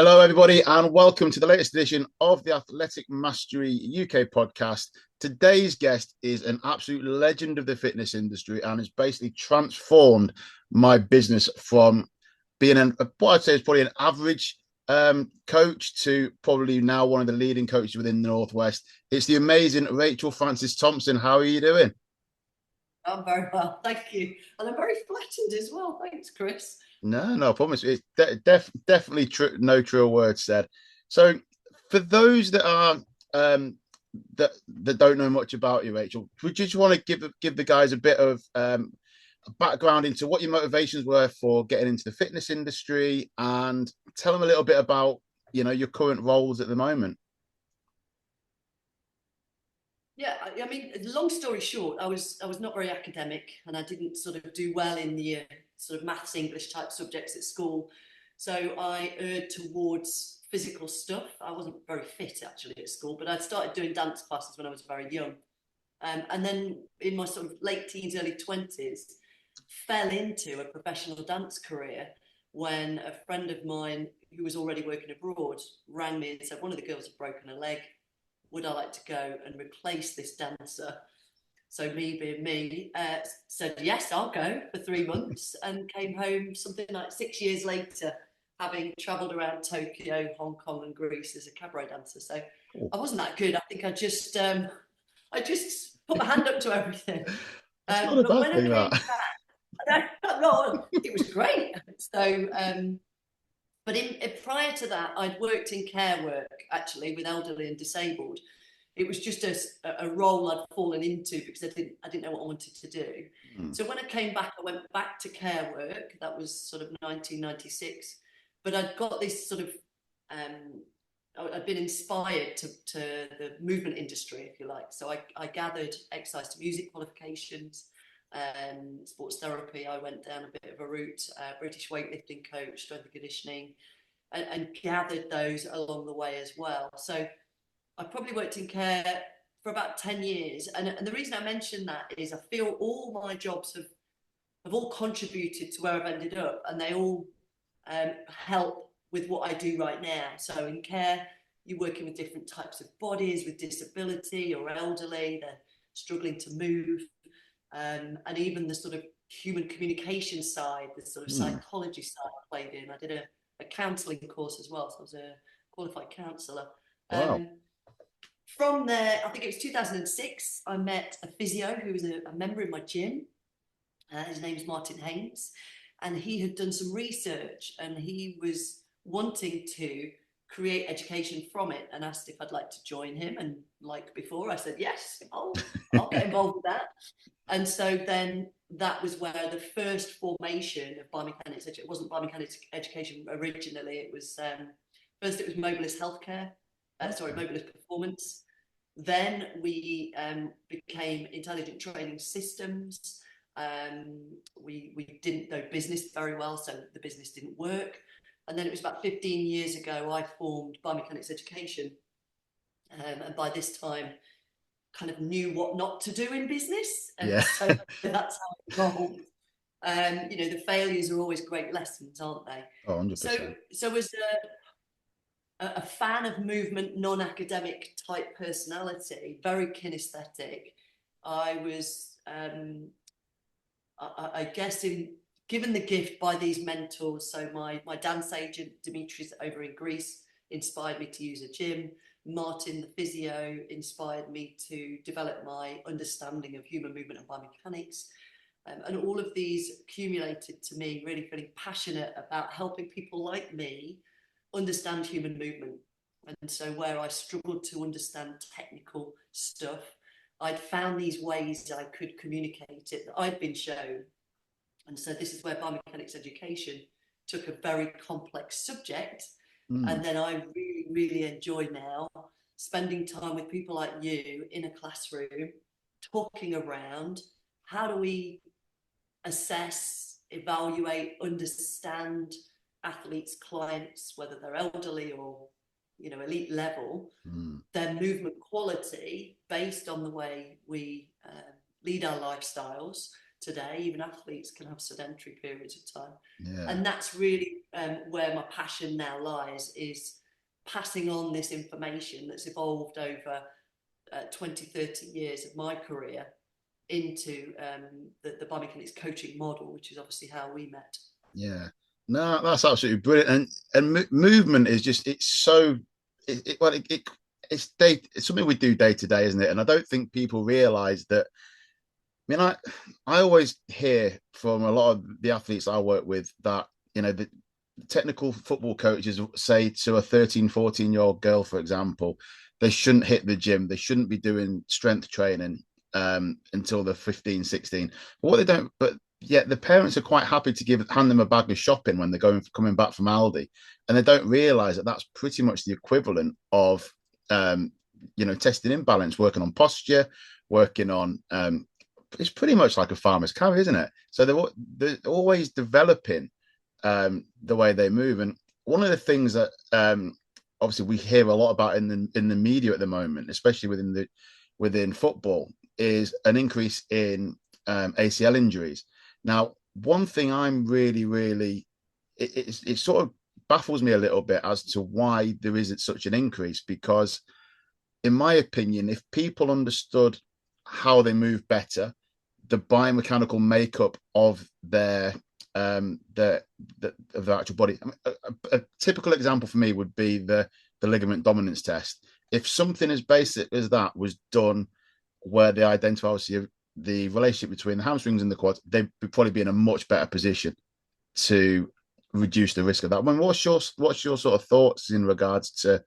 Hello, everybody, and welcome to the latest edition of the Athletic Mastery UK podcast. Today's guest is an absolute legend of the fitness industry and has basically transformed my business from being what I'd say is probably an average coach to probably now one of the leading coaches within the Northwest. It's the amazing Frances Thomson. How are you doing? I'm very well, thank you. And I'm very flattered as well. Thanks, Chris. No, I promise. It's definitely true. No true words said. So, for those that are that don't know much about you, Rachel, would you just want to give the guys a bit of a background into what your motivations were for getting into the fitness industry, and tell them a little bit about your current roles at the moment? Yeah, I mean, long story short, I was not very academic, and I didn't sort of do well in the sort of maths, English type subjects at school. So I erred towards physical stuff. I wasn't very fit actually at school, but I'd started doing dance classes when I was very young. And then in my sort of late teens, early 20s, fell into a professional dance career when a friend of mine who was already working abroad rang me and said one of the girls had broken a leg. Would I like to go and replace this dancer? So me being me, said, yes, I'll go for 3 months, and came home something like 6 years later, having travelled around Tokyo, Hong Kong and Greece as a cabaret dancer. So I wasn't that good. I think I just put my hand up to everything. That's not a But bad when I thing, came that. back, it was great. So but prior to that, I'd worked in care work actually with elderly and disabled. It was just a role I'd fallen into because I didn't know what I wanted to do. Hmm. So when I came back, I went back to care work. That was sort of 1996. But I'd got this sort of I'd been inspired to the movement industry, if you like. So I gathered exercise to music qualifications, sports therapy. I went down a bit of a route, British weightlifting coach, strength and conditioning, and gathered those along the way as well. So I probably worked in care for about 10 years. And the reason I mention that is I feel all my jobs have all contributed to where I've ended up, and they all help with what I do right now. So in care, you're working with different types of bodies with disability or elderly, they're struggling to move. And even the sort of human communication side, the sort of Hmm. psychology side played in. I did a counselling course as well, so I was a qualified counsellor. Wow. Um, from there, I think it was 2006, I met a physio who was a member in my gym. His name's Martin Haynes, and he had done some research and he was wanting to create education from it and asked if I'd like to join him. And like before, I said, yes, I'll get involved with that. And so then that was where the first formation of biomechanics, it wasn't biomechanics education originally, it was first it was mobilist healthcare, mobilist performance. Then we became intelligent training systems. We didn't know business very well, so the business didn't work. And then it was about 15 years ago, I formed Biomechanics Education. And by this time, kind of knew what not to do in business. And Yeah. so that's how it evolved. The failures are always great lessons, aren't they? Oh, So, 100%. so as a fan of movement, non-academic type personality, very kinesthetic, I was, I guess, given the gift by these mentors. So my dance agent, Dimitri's over in Greece, inspired me to use a gym. Martin, the physio, inspired me to develop my understanding of human movement and biomechanics. And all of these accumulated to me really feeling passionate about helping people like me understand human movement. And so where I struggled to understand technical stuff, I'd found these ways I could communicate it that I'd been shown. And so this is where biomechanics education took a very complex subject. Hmm. And then I really, really enjoy now spending time with people like you in a classroom, talking around how do we assess, evaluate, understand athletes, clients, whether they're elderly or elite level, Hmm. their movement quality based on the way we lead our lifestyles today. Even athletes can have sedentary periods of time. Yeah. And that's really where my passion now lies, is passing on this information that's evolved over 20, 30 years of my career into the biomechanics coaching model, which is obviously how we met. Yeah. No, that's absolutely brilliant. And movement is just, it's so, it's something we do day to day, isn't it? And I don't think people realize that. I mean, I always hear from a lot of the athletes I work with that, the technical football coaches say to a 13, 14-year-old girl, for example, they shouldn't hit the gym. They shouldn't be doing strength training until they're 15, 16. But what they don't, but yet the parents are quite happy to hand them a bag of shopping when they're coming back from Aldi. And they don't realize that that's pretty much the equivalent of, testing imbalance, working on posture, working on, it's pretty much like a farmer's carry, isn't it? So they're always developing the way they move. And one of the things that obviously we hear a lot about in the media at the moment, especially within football, is an increase in ACL injuries. Now, one thing I'm really it sort of baffles me a little bit as to why there isn't such an increase, because in my opinion, if people understood how they move better, the biomechanical makeup of their actual body. I mean, a typical example for me would be the ligament dominance test. If something as basic as that was done, where they identify obviously the relationship between the hamstrings and the quads, they'd probably be in a much better position to reduce the risk of that. I mean, what's your sort of thoughts in regards to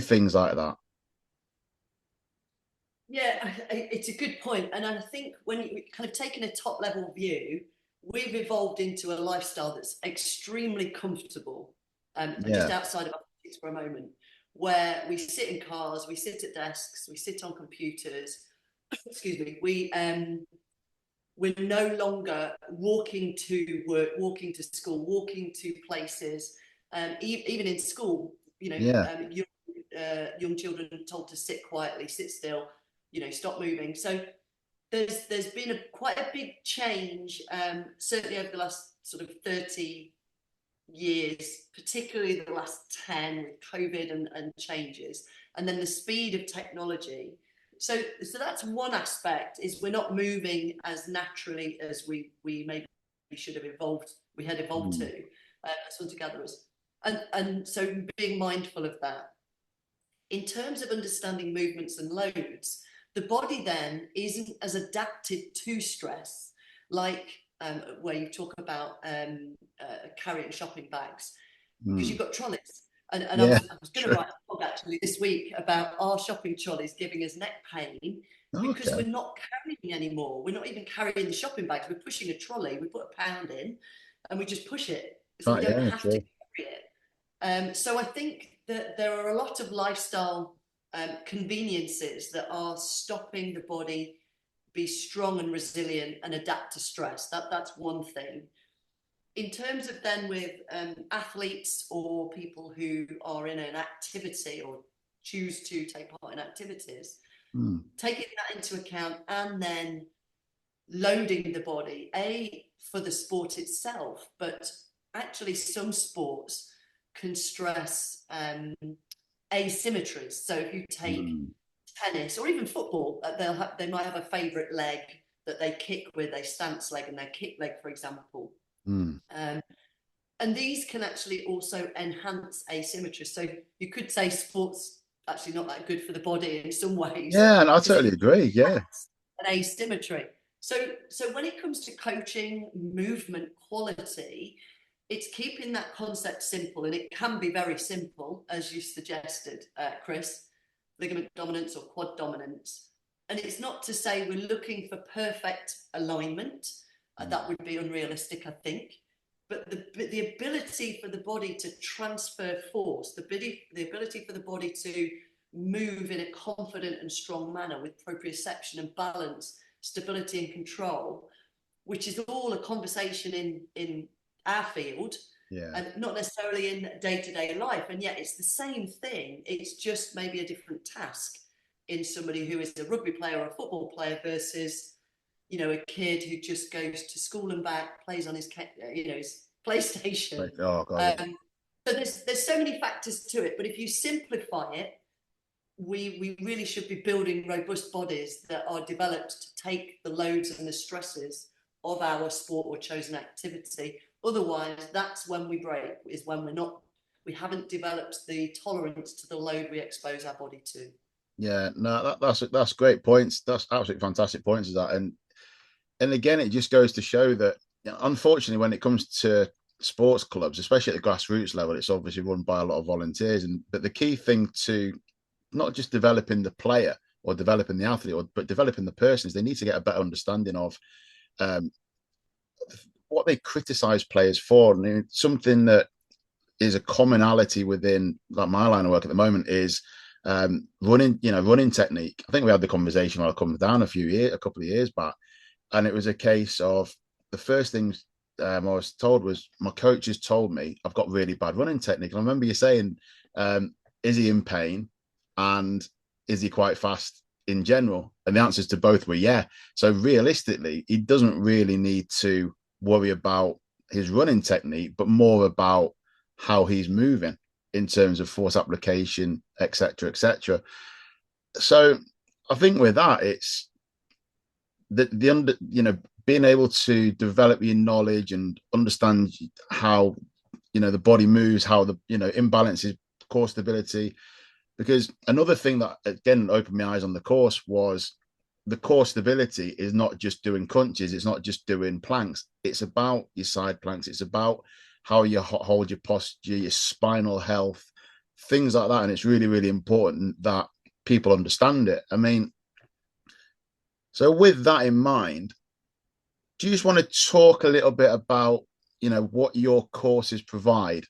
things like that? Yeah, it's a good point. And I think when you kind of taking a top level view, we've evolved into a lifestyle that's extremely comfortable, just Yeah, outside of athletics for a moment, where we sit in cars, we sit at desks, we sit on computers. Excuse me. We're no longer walking to work, walking to school, walking to places. Even in school, yeah, young children are told to sit quietly, sit still, stop moving. So there's been quite a big change, certainly over the last sort of 30 years, particularly the last 10 with COVID and changes, and then the speed of technology. So that's one aspect, is we're not moving as naturally as we maybe should have evolved. We had evolved to as hunter gatherers, and so being mindful of that. In terms of understanding movements and loads, the body then isn't as adapted to stress, like where you talk about carrying shopping bags, because you've got trolleys. And I yeah. was going to True. write a blog actually this week about our shopping trolleys giving us neck pain, because Okay. we're not carrying anymore. We're not even carrying the shopping bags. We're pushing a trolley. We put a pound in and we just push it. So we Right. don't Yeah. have to True. carry it. So I think that there are a lot of lifestyle conveniences that are stopping the body be strong and resilient and adapt to stress. That's one thing. In terms of then with athletes or people who are in an activity or choose to take part in activities, taking that into account and then loading the body, for the sport itself, but actually some sports can stress asymmetries. So if you take tennis or even football, they might have a favourite leg that they kick with, a stance leg and their kick leg, for example. And these can actually also enhance asymmetry. So you could say sports actually not that good for the body in some ways, Yeah, and I because totally it agree. Yeah. enhances an asymmetry. So when it comes to coaching movement quality, it's keeping that concept simple, and it can be very simple, as you suggested, Chris, ligament dominance or quad dominance. And it's not to say we're looking for perfect alignment. That would be unrealistic, I think. But the ability for the body to transfer force, the ability for the body to move in a confident and strong manner with proprioception and balance, stability and control, which is all a conversation in our field, Yeah. and not necessarily in day-to-day life. And yet it's the same thing. It's just maybe a different task in somebody who is a rugby player or a football player versus a kid who just goes to school and back, plays on his his PlayStation. Oh God, yeah. So there's so many factors to it, but if you simplify it, we really should be building robust bodies that are developed to take the loads and the stresses of our sport or chosen activity. Otherwise, that's when we break, is when we haven't developed the tolerance to the load we expose our body to. Yeah, no, that's great points. That's absolutely fantastic points, is that. And again, it just goes to show that, unfortunately, when it comes to sports clubs, especially at the grassroots level, it's obviously run by a lot of volunteers. But the key thing to not just developing the player or developing the athlete, but developing the person, is they need to get a better understanding of um, what they criticize players for. And something that is a commonality within, like, my line of work at the moment is running technique. I think we had the conversation while I come down a couple of years back, and it was a case of the first things I was told was, my coaches told me I've got really bad running technique. And I remember you saying, is he in pain, and is he quite fast in general? And the answers to both were yeah. So realistically, he doesn't really need to worry about his running technique, but more about how he's moving in terms of force application, etc., etc. So I think with that, it's being able to develop your knowledge and understand how the body moves, how the imbalances, core stability. Because another thing that again opened my eyes on the course was the core stability is not just doing crunches, it's not just doing planks, it's about your side planks, it's about how you hold your posture, your spinal health, things like that. And it's really, really important that people understand it. I mean, so with that in mind, do you just want to talk a little bit about, what your courses provide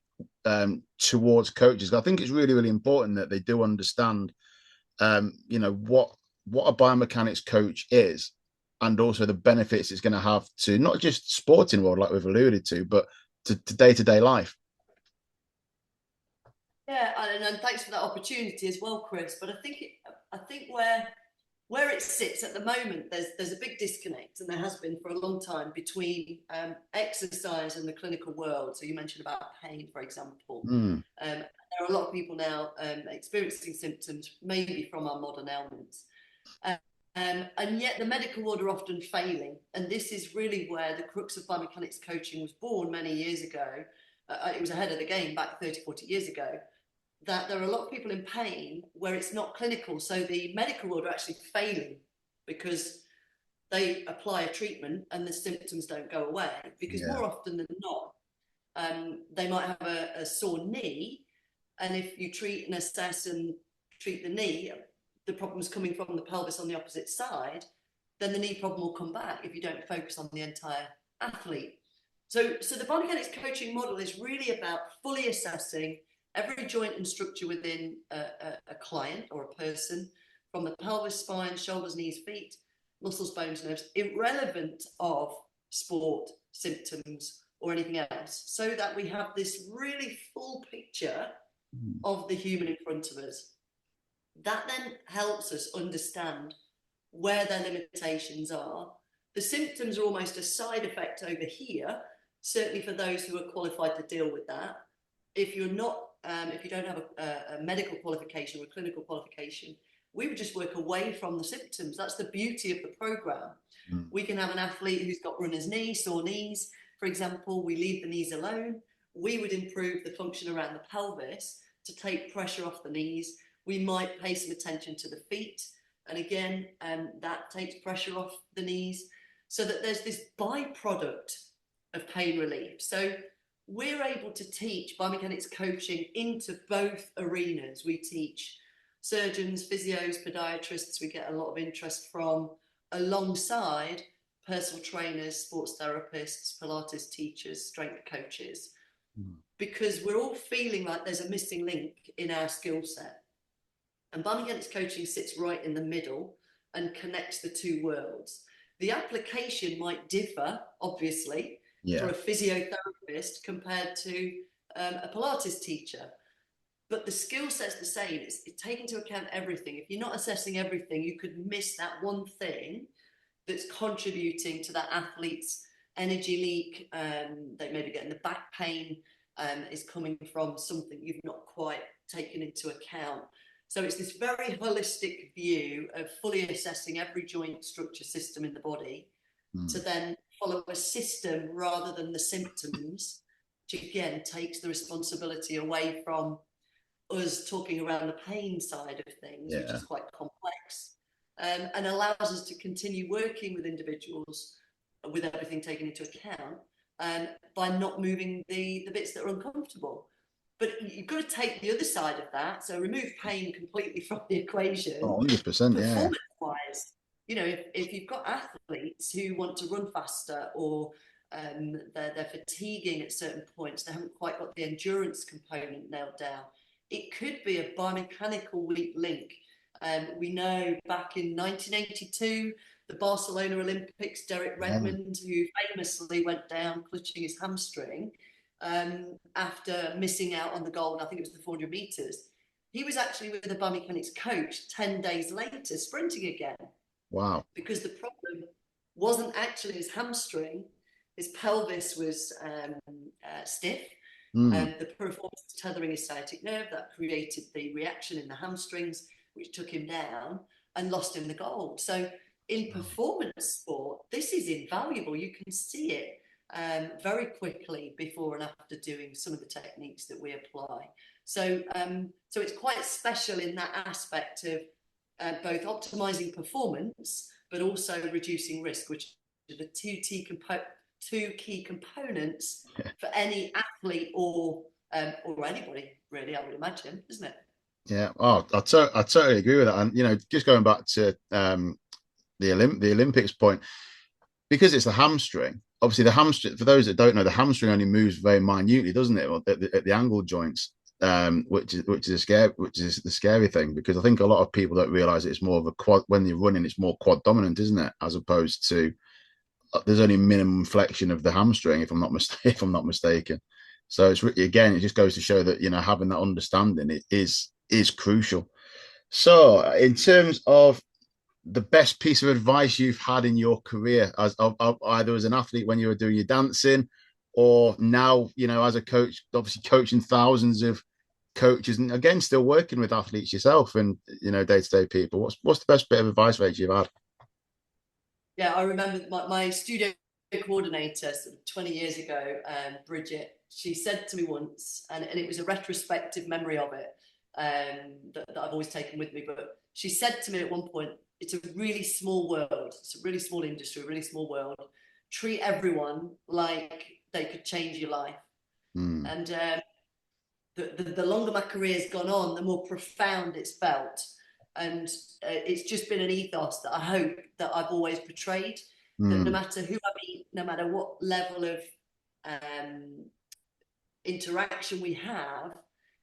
towards coaches? I think it's really, really important that they do understand, what a biomechanics coach is, and also the benefits it's going to have to not just sporting world, like we've alluded to, but to day-to-day life. Yeah, and thanks for that opportunity as well, Chris. But I think where it sits at the moment, there's a big disconnect, and there has been for a long time, between exercise and the clinical world. So you mentioned about pain, for example. There are a lot of people now experiencing symptoms, maybe from our modern ailments. And yet the medical world are often failing. And this is really where the crux of biomechanics coaching was born many years ago. It was ahead of the game back 30, 40 years ago. That there are a lot of people in pain where it's not clinical. So the medical world are actually failing because they apply a treatment and the symptoms don't go away. Because more often than not, they might have a sore knee. And if you treat and assess and treat the knee, the problem's coming from the pelvis on the opposite side, then the knee problem will come back if you don't focus on the entire athlete. So the biomechanics coaching model is really about fully assessing every joint and structure within a client or a person, from the pelvis, spine, shoulders, knees, feet, muscles, bones, nerves, irrelevant of sport, symptoms, or anything else, so that we have this really full picture of the human in front of us. That then helps us understand where their limitations are. The symptoms are almost a side effect over here, certainly for those who are qualified to deal with that. If you're not, if you don't have a medical qualification or a clinical qualification, we would just work away from the symptoms. That's the beauty of the program. We can have an athlete who's got runner's knee, sore knees, for example. We leave the knees alone. We would improve the function around the pelvis to take pressure off the knees. We might pay some attention to the feet, and again, that takes pressure off the knees, so that there's this byproduct of pain relief. So we're able to teach biomechanics coaching into both arenas. We teach surgeons, physios, podiatrists. We get a lot of interest from, alongside personal trainers, sports therapists, Pilates teachers, strength coaches, because we're all feeling like there's a missing link in our skill set. And biomechanics coaching sits right in the middle and connects the two worlds. The application might differ, obviously, for a physiotherapist compared to a Pilates teacher, but the skill set's the same. It's taking into account everything. If you're not assessing everything, you could miss that one thing that's contributing to that athlete's energy leak. They may be getting the back pain is coming from something you've not quite taken into account. So it's this very holistic view of fully assessing every joint, structure, system in the body to then follow a system rather than the symptoms, which again takes the responsibility away from us talking around the pain side of things, which is quite complex, and allows us to continue working with individuals with everything taken into account, by not moving the bits that are uncomfortable. But you've got to take the other side of that. So remove pain completely from the equation. 100%, yeah. Performance-wise, you know, if you've got athletes who want to run faster, or they're fatiguing at certain points, they haven't quite got the endurance component nailed down, it could be a biomechanical weak link. We know back in 1982, the Barcelona Olympics, Derek Redmond, who famously went down clutching his hamstring after missing out on the gold, I think it was the 400 meters. He was actually with a biomechanics coach 10 days later, sprinting again. Wow. Because the problem wasn't actually his hamstring, his pelvis was stiff. The performance tethering his sciatic nerve that created the reaction in the hamstrings, which took him down and lost him the gold. So in performance sport, this is invaluable. You can see it very quickly before and after doing some of the techniques that we apply. So it's quite special in that aspect of both optimizing performance, but also reducing risk, which are the two key components for any athlete or anybody, really, I would imagine, isn't it? Yeah. Oh, I totally agree with that. And, you know, just going back to the Olympics point, because it's the hamstring, obviously the hamstring, for those that don't know, the hamstring only moves very minutely, doesn't it, at the angle joints, which is the scary thing, because I think a lot of people don't realize it's more of a quad. When you're running, it's more quad dominant, isn't it, as opposed to there's only minimum flexion of the hamstring, if I'm not mistaken. So it's again, it just goes to show that, you know, having that understanding is crucial. So in terms of the best piece of advice you've had in your career, as either as an athlete when you were doing your dancing, or now, you know, as a coach, obviously coaching thousands of coaches, and again still working with athletes yourself and, you know, day-to-day people, what's the best bit of advice, Rachel, you've had? Yeah, I remember my studio coordinator sort of 20 years ago, Bridget, she said to me once, and it was a retrospective memory of it, that I've always taken with me, but she said to me at one point, it's a really small world, it's a really small industry, a really small world. Treat everyone like they could change your life. And the longer my career's gone on, the more profound it's felt. And it's just been an ethos that I hope that I've always portrayed, that no matter who I meet, no matter what level of interaction we have,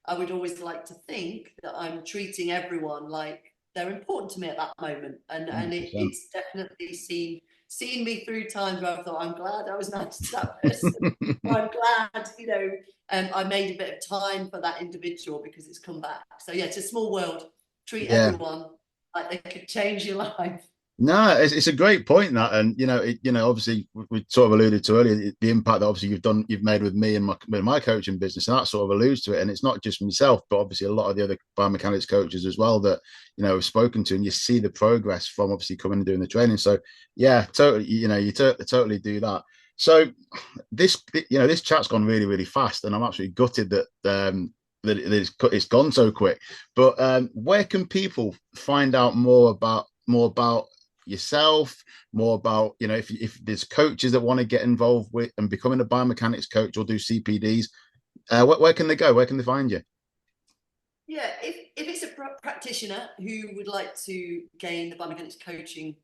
I would always like to think that I'm treating everyone like they're important to me at that moment. And it's definitely seen me through times where I thought, I'm glad I was nice to that person. I'm glad, you know, I made a bit of time for that individual because it's come back. So yeah, it's a small world. Treat everyone like they could change your life. No, it's a great point, that, and you know, obviously we sort of alluded to earlier the impact that obviously you've made with me and my coaching business, and that sort of alludes to it. And it's not just myself, but obviously a lot of the other biomechanics coaches as well that, you know, have spoken to, and you see the progress from obviously coming and doing the training. So yeah, totally, you know, you totally do that. So this chat's gone really, really fast, and I'm absolutely gutted that it's gone so quick. But where can people find out more about yourself, more about, you know, if there's coaches that want to get involved with and becoming a biomechanics coach or do CPDs, where can they go? Where can they find you? Yeah, if it's a practitioner who would like to gain the biomechanics coaching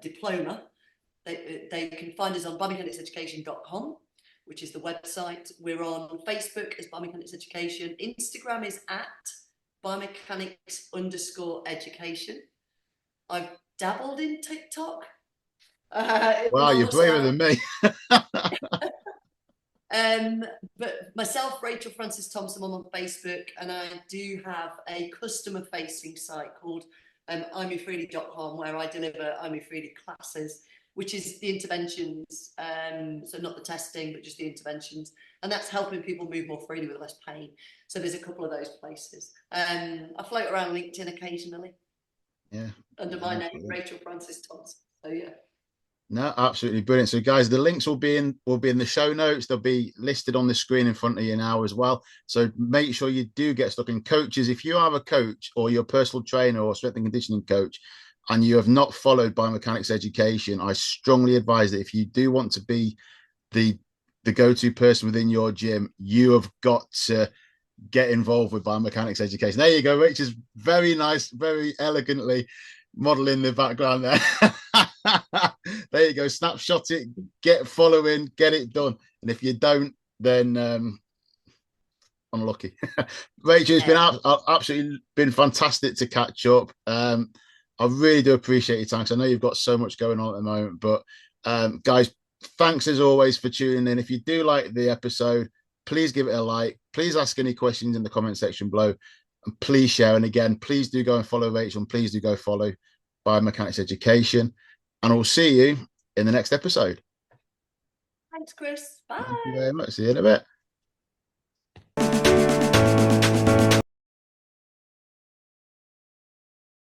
diploma, they can find us on biomechanics which is the website. We're on Facebook as Biomechanics Education. Instagram is at biomechanics_education. I've dabbled in TikTok. Wow, you're braver than me. But myself, Rachel Frances Thomson, I'm on Facebook, and I do have a customer-facing site called imefreely.com, where I deliver imefreely classes, which is the interventions, so not the testing, but just the interventions. And that's helping people move more freely with less pain. So there's a couple of those places. I float around LinkedIn occasionally. Yeah. Under my name, Rachel Frances Thomson. So yeah. No, absolutely brilliant. So, guys, the links will be in the show notes. They'll be listed on the screen in front of you now as well. So make sure you do get stuck in. Coaches, if you are a coach or your personal trainer or strength and conditioning coach, and you have not followed Biomechanics Education, I strongly advise that if you do want to be the go-to person within your gym, you have got to get involved with Biomechanics Education. There you go, Rich is very nice, very elegantly modeling the background there. There you go, snapshot it, get following, get it done. And if you don't, then unlucky. Rachel, it's been absolutely been fantastic to catch up. I really do appreciate your time because I know you've got so much going on at the moment. But guys, thanks as always for tuning in. If you do like the episode, please give it a like. Please ask any questions in the comment section below. And please share. And again, please do go and follow Rachel. And please do go follow Biomechanics Education. And I'll see you in the next episode. Thanks, Chris. Bye. Thank you very much. See you in a bit.